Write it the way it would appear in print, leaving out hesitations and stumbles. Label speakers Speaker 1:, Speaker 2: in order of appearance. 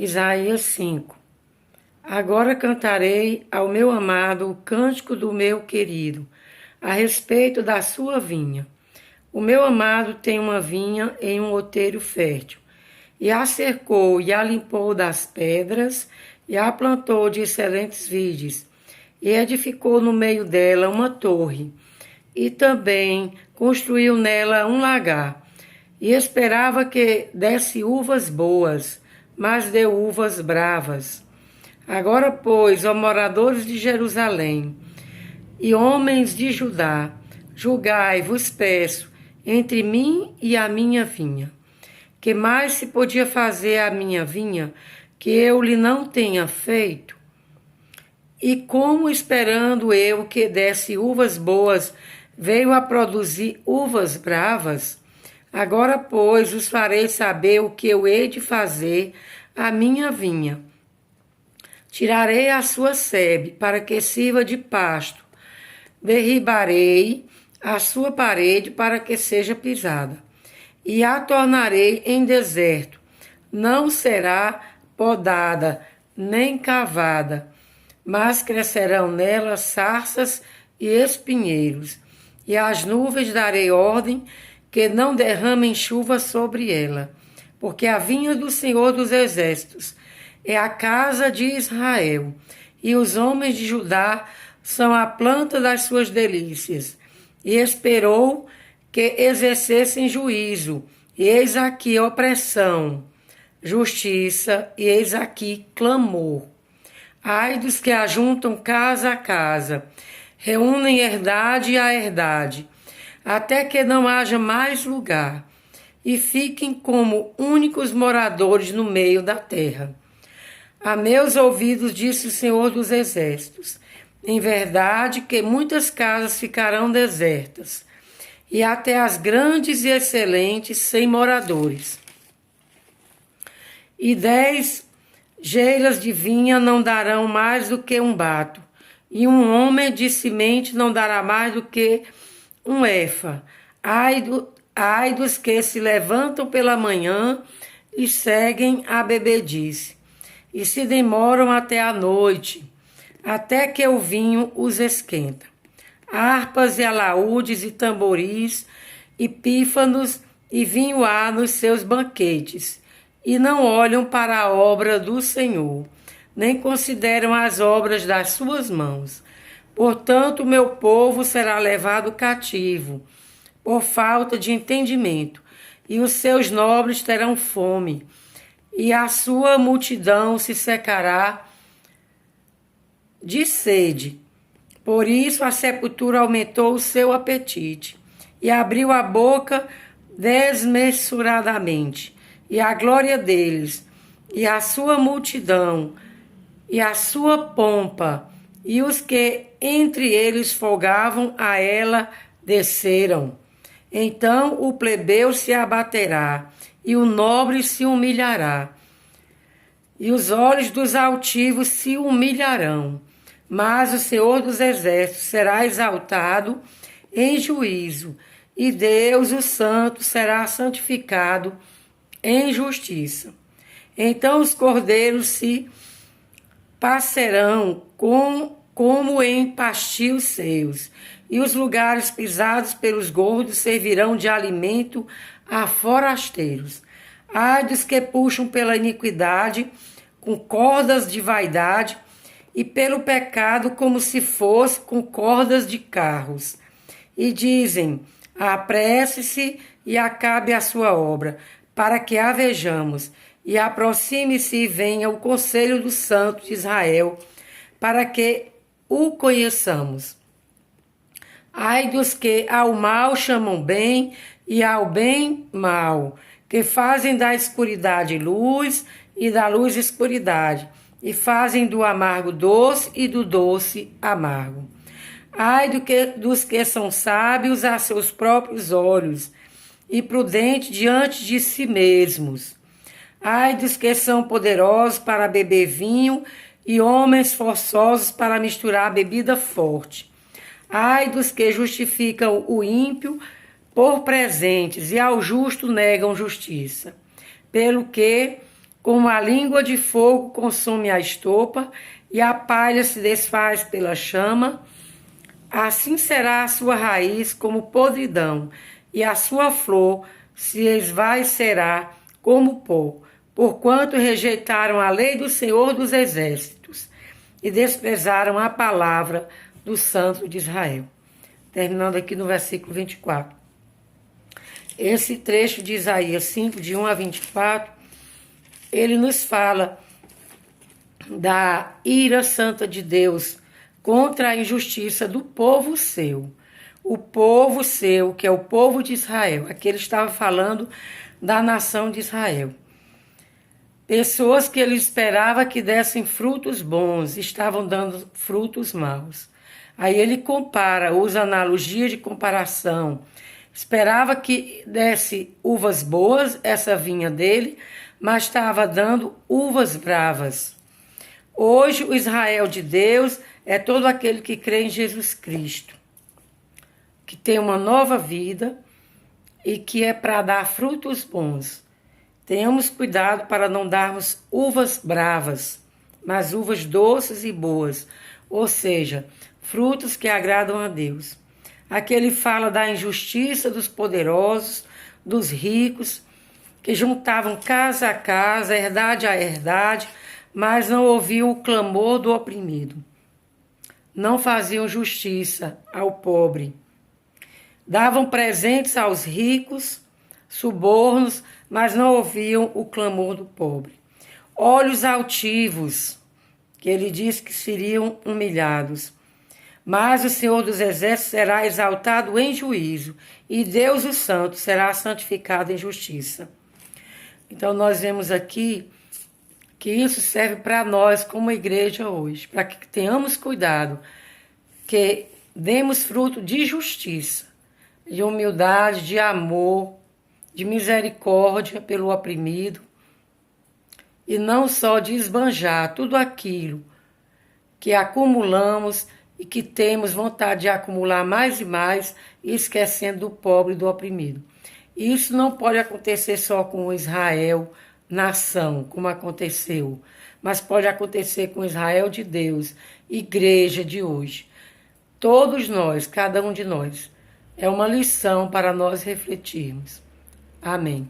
Speaker 1: Isaías 5. Agora cantarei ao meu amado o cântico do meu querido, a respeito da sua vinha. O meu amado tem uma vinha em um outeiro fértil, e a cercou e a limpou das pedras, e a plantou de excelentes vides, e edificou no meio dela uma torre, e também construiu nela um lagar, e esperava que desse uvas boas, mas deu uvas bravas. Agora, pois, ó moradores de Jerusalém e homens de Judá, julgai, vos peço, entre mim e a minha vinha. Que mais se podia fazer à minha vinha que eu lhe não tenha feito? E como esperando eu que desse uvas boas, veio a produzir uvas bravas? Agora, pois, os farei saber o que eu hei de fazer à minha vinha. Tirarei a sua sebe, para que sirva de pasto. Derribarei a sua parede, para que seja pisada. E a tornarei em deserto. Não será podada, nem cavada, mas crescerão nela sarças e espinheiros. E às nuvens darei ordem que não derramem chuva sobre ela, porque a vinha do Senhor dos Exércitos é a casa de Israel, e os homens de Judá são a planta das suas delícias. E esperou que exercessem juízo, e eis aqui opressão, justiça, e eis aqui clamor. Ai dos que ajuntam casa a casa, reúnem herdade a herdade, até que não haja mais lugar, e fiquem como únicos moradores no meio da terra. A meus ouvidos disse o Senhor dos Exércitos, em verdade que muitas casas ficarão desertas, e até as grandes e excelentes sem moradores. E 10 geiras de vinha não darão mais do que um bato, e um homem de semente não dará mais do que um efa. Ai dos que se levantam pela manhã e seguem a bebedice, e se demoram até a noite, até que o vinho os esquenta. Harpas e alaúdes e tamboris e pífanos e vinho há nos seus banquetes, e não olham para a obra do Senhor, nem consideram as obras das suas mãos. Portanto, meu povo será levado cativo, por falta de entendimento, e os seus nobres terão fome, e a sua multidão se secará de sede. Por isso a sepultura aumentou o seu apetite, e abriu a boca desmesuradamente, e a glória deles, e a sua multidão, e a sua pompa, e os que entre eles folgavam a ela desceram. Então o plebeu se abaterá, e o nobre se humilhará, e os olhos dos altivos se humilharão. Mas o Senhor dos Exércitos será exaltado em juízo, e Deus, o Santo, será santificado em justiça. Então os cordeiros se passearão como em pastios seus, e os lugares pisados pelos gordos servirão de alimento a forasteiros. Ai dos que puxam pela iniquidade com cordas de vaidade, e pelo pecado como se fosse com cordas de carros. E dizem, apresse-se e acabe a sua obra, para que a vejamos, e aproxime-se e venha o conselho do Santo de Israel, para que o conheçamos. Ai dos que ao mal chamam bem, e ao bem mal, que fazem da escuridade luz, e da luz escuridade, e fazem do amargo doce e do doce amargo. Ai dos que são sábios a seus próprios olhos e prudentes diante de si mesmos. Ai dos que são poderosos para beber vinho e homens forçosos para misturar bebida forte. Ai dos que justificam o ímpio por presentes e ao justo negam justiça. Pelo que Como a língua de fogo consome a estopa e a palha se desfaz pela chama, assim será a sua raiz como podridão, e a sua flor se esvaicerá como pó, porquanto rejeitaram a lei do Senhor dos Exércitos e desprezaram a palavra do Santo de Israel. Terminando aqui no versículo 24. Esse trecho de Isaías 5, de 1 a 24, ele nos fala da ira santa de Deus contra a injustiça do povo seu. O povo seu, que é o povo de Israel. Aqui ele estava falando da nação de Israel. Pessoas que ele esperava que dessem frutos bons, estavam dando frutos maus. Aí ele compara, usa analogia de comparação. Esperava que desse uvas boas, essa vinha dele, mas estava dando uvas bravas. Hoje o Israel de Deus é todo aquele que crê em Jesus Cristo, que tem uma nova vida e que é para dar frutos bons. Tenhamos cuidado para não darmos uvas bravas, mas uvas doces e boas, ou seja, frutos que agradam a Deus. Aqui ele fala da injustiça dos poderosos, dos ricos, que juntavam casa a casa, herdade a herdade, mas não ouviam o clamor do oprimido. Não faziam justiça ao pobre. Davam presentes aos ricos, subornos, mas não ouviam o clamor do pobre. Olhos altivos, que ele diz que seriam humilhados. Mas o Senhor dos Exércitos será exaltado em juízo, e Deus o Santo será santificado em justiça. Então nós vemos aqui que isso serve para nós como igreja hoje, para que tenhamos cuidado, que demos fruto de justiça, de humildade, de amor, de misericórdia pelo oprimido, e não só de esbanjar tudo aquilo que acumulamos e que temos vontade de acumular mais e mais, esquecendo do pobre e do oprimido. Isso não pode acontecer só com Israel, nação, como aconteceu, mas pode acontecer com Israel de Deus, igreja de hoje. Todos nós, cada um de nós, é uma lição para nós refletirmos. Amém.